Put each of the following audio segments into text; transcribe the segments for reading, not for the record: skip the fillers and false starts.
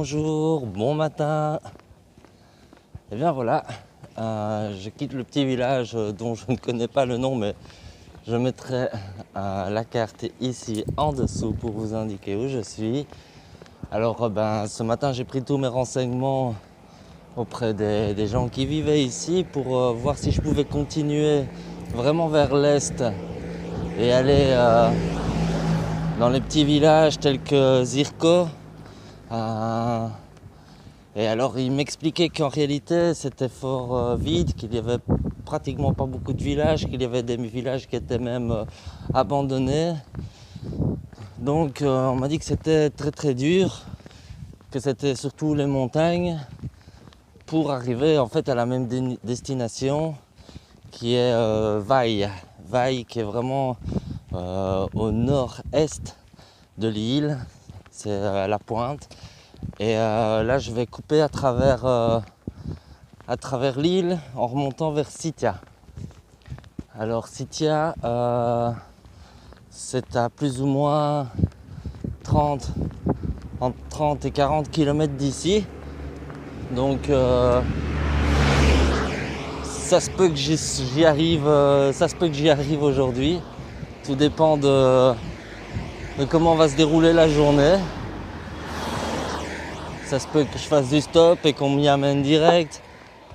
bonjour, bon matin. Et bien voilà, je quitte le petit village dont je ne connais pas le nom, mais je mettrai la carte ici en dessous pour vous indiquer où je suis. Alors ce matin j'ai pris tous mes renseignements auprès des gens qui vivaient ici pour voir si je pouvais continuer vraiment vers l'est et aller dans les petits villages tels que Zirko. Et alors il m'expliquait qu'en réalité c'était fort vide, qu'il y avait pratiquement pas beaucoup de villages, qu'il y avait des villages qui étaient même abandonnés. Donc on m'a dit que c'était très très dur, que c'était surtout les montagnes pour arriver en fait à la même destination qui est Vaille. Vaille qui est vraiment au nord-est de l'île, c'est à la pointe. Et là je vais couper à travers l'île en remontant vers Sitia. Alors Sitia c'est à plus ou moins entre 30 et 40 km d'ici. Donc ça se peut que j'y arrive aujourd'hui. Tout dépend de comment va se dérouler la journée. Ça se peut que je fasse du stop et qu'on m'y amène direct.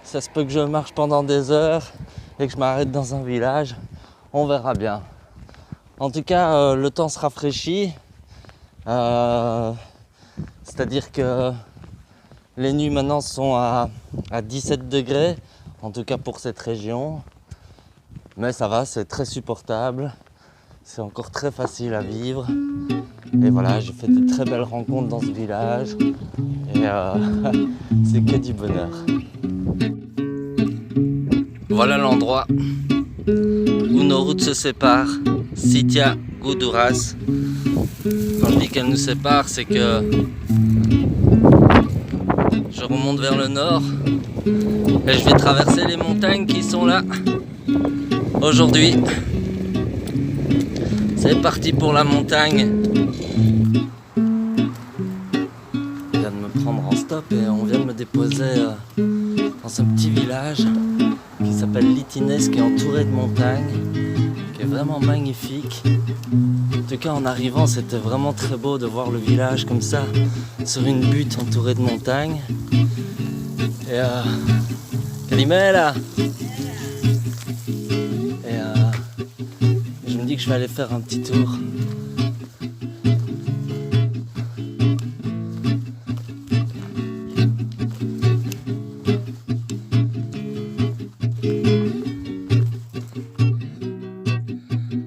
Ça se peut que je marche pendant des heures et que je m'arrête dans un village. On verra bien. En tout cas, le temps se rafraîchit. C'est-à-dire que les nuits maintenant sont à 17 degrés, en tout cas pour cette région. Mais ça va, c'est très supportable. C'est encore très facile à vivre. Et voilà, j'ai fait de très belles rencontres dans ce village. Et c'est que du bonheur. Voilà l'endroit où nos routes se séparent. Sitia Gouduras. Quand je dis qu'elles nous séparent, c'est que je remonte vers le nord et je vais traverser les montagnes qui sont là aujourd'hui. C'est parti pour la montagne. On vient de me prendre en stop et on vient de me déposer dans un petit village qui s'appelle Litines, qui est entouré de montagnes, qui est vraiment magnifique. En tout cas en arrivant c'était vraiment très beau de voir le village comme ça, sur une butte entourée de montagnes. Et Calimela. Et je me dis que je vais aller faire un petit tour.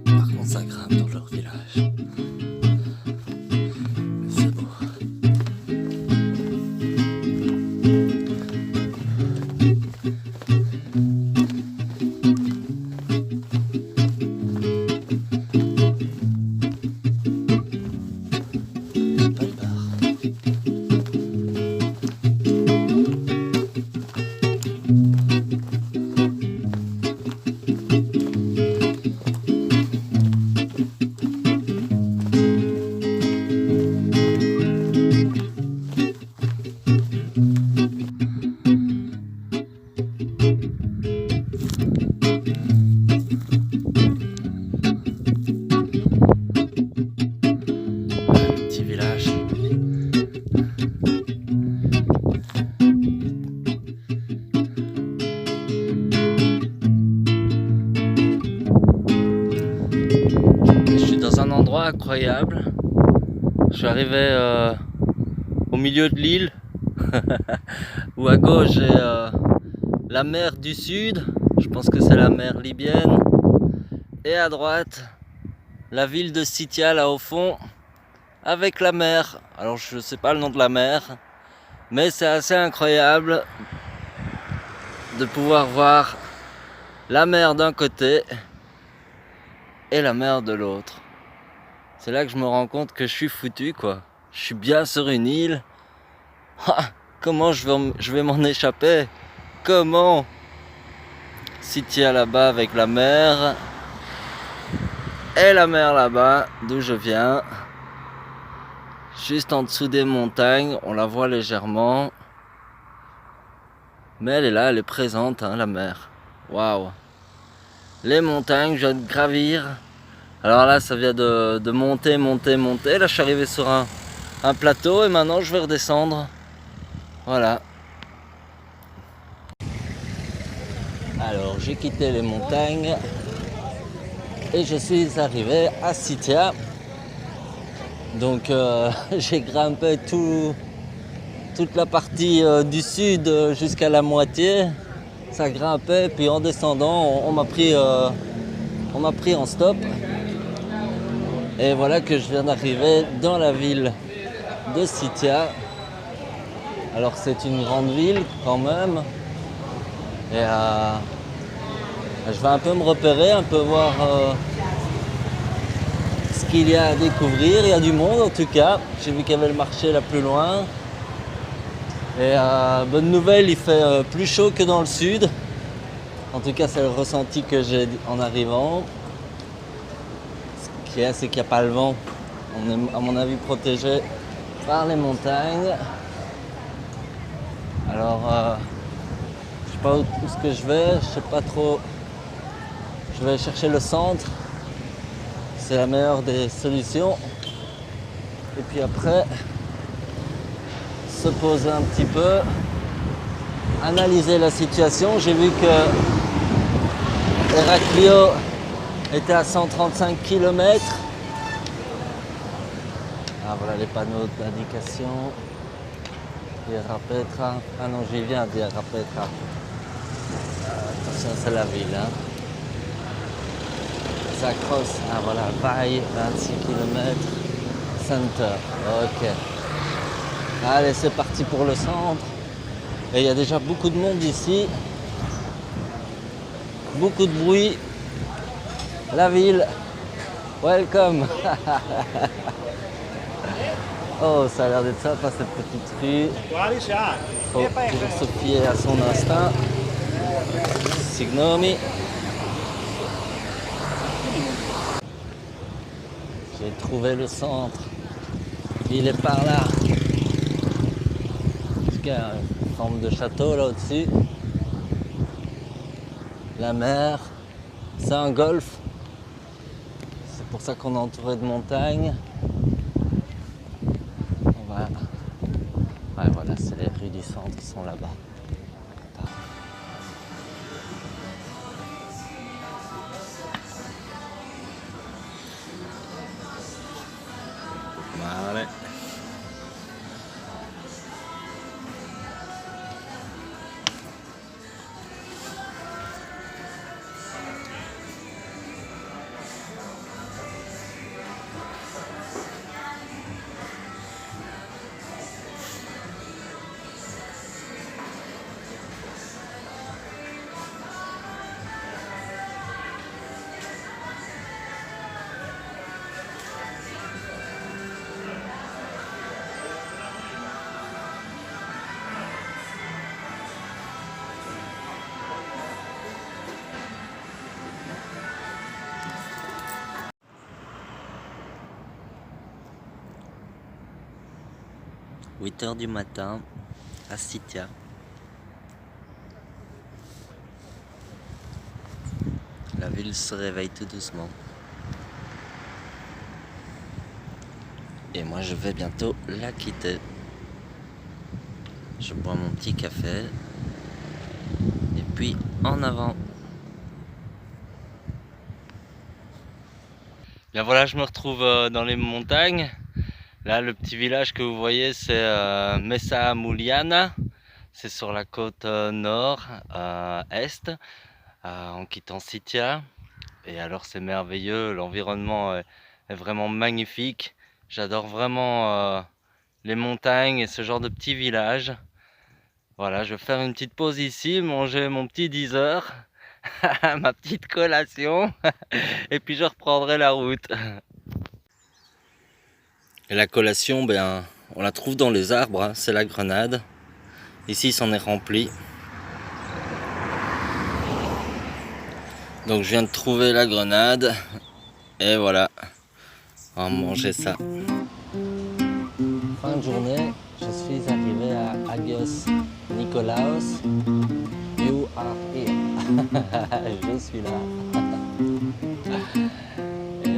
Par contre ça grimpe dans leur village. C'est beau. Petit village. Je suis dans un endroit incroyable. Je suis arrivé au milieu de l'île où à gauche j'ai la mer du sud, je pense que c'est la mer libyenne, et à droite la ville de Sitia là au fond avec la mer. Alors je sais pas le nom de la mer, mais c'est assez incroyable de pouvoir voir la mer d'un côté et la mer de l'autre. C'est là que je me rends compte que je suis foutu quoi. Je suis bien sur une île. Comment je vais m'en échapper? Comment? Sitia là-bas avec la mer et la mer là-bas d'où je viens. juste en dessous des montagnes. On la voit légèrement. Mais elle est là, elle est présente, hein, la mer. Waouh! Les montagnes, je viens de gravir. Alors là, ça vient de monter, monter, monter. Là, je suis arrivé sur un plateau et maintenant, je vais redescendre. Voilà. Alors, j'ai quitté les montagnes et je suis arrivé à Sitia. Donc, j'ai grimpé toute la partie du sud jusqu'à la moitié. Ça grimpait, puis en descendant, on m'a pris en stop. Et voilà que je viens d'arriver dans la ville de Sitia. Alors c'est une grande ville quand même. Et je vais un peu me repérer, un peu voir ce qu'il y a à découvrir. Il y a du monde en tout cas. J'ai vu qu'il y avait le marché là plus loin. Et bonne nouvelle, il fait plus chaud que dans le sud. En tout cas, c'est le ressenti que j'ai en arrivant. Ce qui est, c'est qu'il n'y a pas le vent. On est, à mon avis, protégé par les montagnes. Alors, je sais pas où ce que je vais, je sais pas trop. Je vais chercher le centre. C'est la meilleure des solutions. Et puis après, se poser un petit peu, analyser la situation. J'ai vu que Héraclio était à 135 km. Ah voilà les panneaux d'indication. Diera Petra. Ah non, j'y viens à Diera Petra. Attention, c'est la ville. Hein. Zakros, ah voilà, Vaille, 26 km. Center, ok. Allez, c'est parti pour le centre. Et il y a déjà beaucoup de monde ici. Beaucoup de bruit. La ville. Welcome. Oh, ça a l'air d'être sympa cette petite rue. Faut toujours se fier à son instinct. Signomi. J'ai trouvé le centre. Il est par là. Il y a une forme de château là au-dessus. La mer. C'est un golfe. C'est pour ça qu'on est entouré de montagnes. Ouais, voilà, c'est les rues du centre qui sont là-bas. Vale. « 8h du matin à Sitia. La ville se réveille tout doucement. Et moi je vais bientôt la quitter. Je bois mon petit café. Et puis en avant. Bien voilà, je me retrouve dans les montagnes. Là, le petit village que vous voyez, c'est Mesa Muliana. C'est sur la côte nord-est, en quittant Sitia. Et alors, c'est merveilleux. L'environnement est vraiment magnifique. J'adore vraiment les montagnes et ce genre de petits villages. Voilà, je vais faire une petite pause ici, manger mon petit 10 heures, ma petite collation, et puis je reprendrai la route. Et la collation, ben, on la trouve dans les arbres, hein, c'est la grenade. Ici, c'en est rempli. Donc je viens de trouver la grenade. Et voilà, on va manger ça. fin de journée, je suis arrivé à Agios Nikolaos. You are here. Je suis là. Et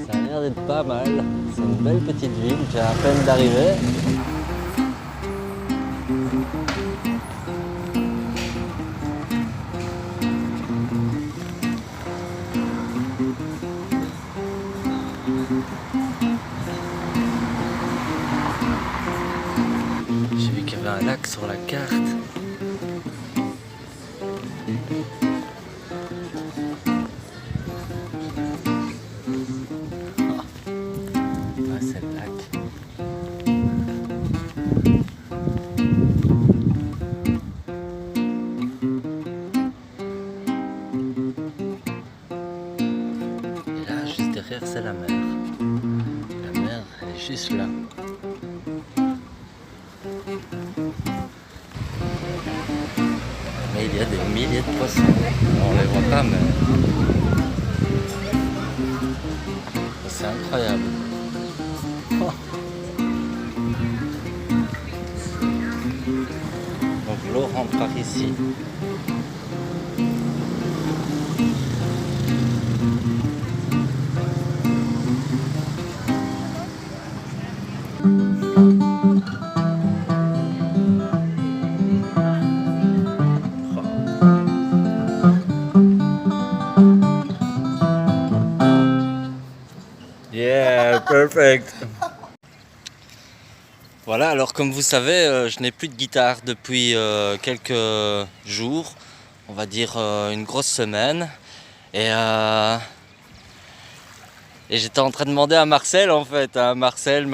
ça a l'air d'être pas mal. C'est une belle petite ville, j'ai à peine d'arriver. J'ai vu qu'il y avait un lac sur la carte. Ah, c'est le lac. Et là, juste derrière, c'est la mer. La mer, elle est juste là. Mais il y a des milliers de poissons. On les voit pas, mais c'est incroyable. Donc l'eau rentre par ici. Yeah, perfect. Voilà, alors comme vous savez, je n'ai plus de guitare depuis quelques jours, on va dire une grosse semaine. Et j'étais en train de demander à Marcel en fait, à Marcel,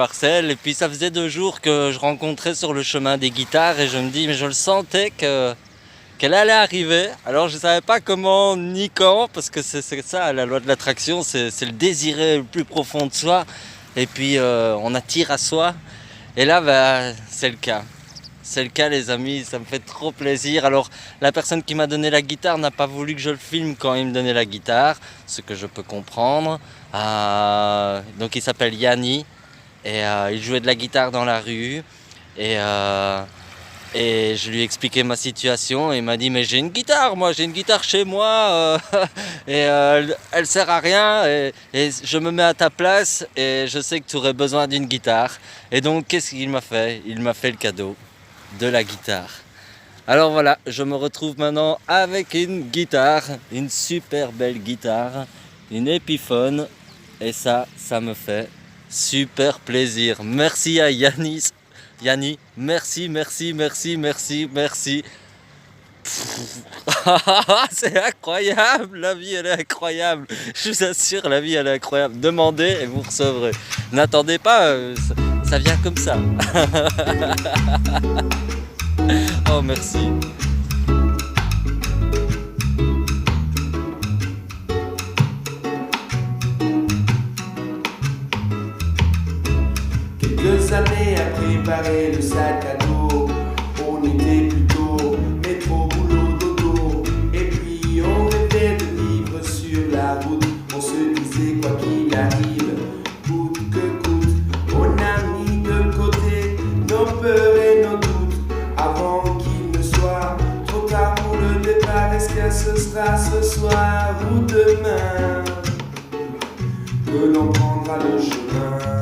et puis ça faisait 2 jours que je rencontrais sur le chemin des guitares et je me dis, mais je le sentais qu'elle allait arriver. Alors je ne savais pas comment ni quand, parce que c'est ça, la loi de l'attraction, c'est le désirer le plus profond de soi, et puis on attire à soi. Et là, bah, c'est le cas. C'est le cas, les amis, ça me fait trop plaisir. Alors, la personne qui m'a donné la guitare n'a pas voulu que je le filme quand il me donnait la guitare, ce que je peux comprendre. Donc, il s'appelle Yanni et il jouait de la guitare dans la rue. Et je lui ai expliqué ma situation et il m'a dit, mais j'ai une guitare, moi, j'ai une guitare chez moi et elle sert à rien et je me mets à ta place et je sais que tu aurais besoin d'une guitare. Et donc, qu'est-ce qu'il m'a fait? Il m'a fait le cadeau de la guitare. Alors voilà, je me retrouve maintenant avec une guitare, une super belle guitare, une Epiphone et ça me fait super plaisir. Merci à Yanni, merci. C'est incroyable, la vie elle est incroyable. Je vous assure, la vie elle est incroyable. Demandez et vous recevrez. N'attendez pas, ça vient comme ça. Oh merci. Quelques années à préparer le sac à dos, on était plutôt métro, boulot, dodo. Et puis on rêvait de vivre sur la route, on se disait quoi qu'il arrive, coûte que coûte. On a mis de côté nos peurs et nos doutes, avant qu'il ne soit trop tard pour le départ. Est-ce que ce sera ce soir ou demain que l'on prendra le chemin?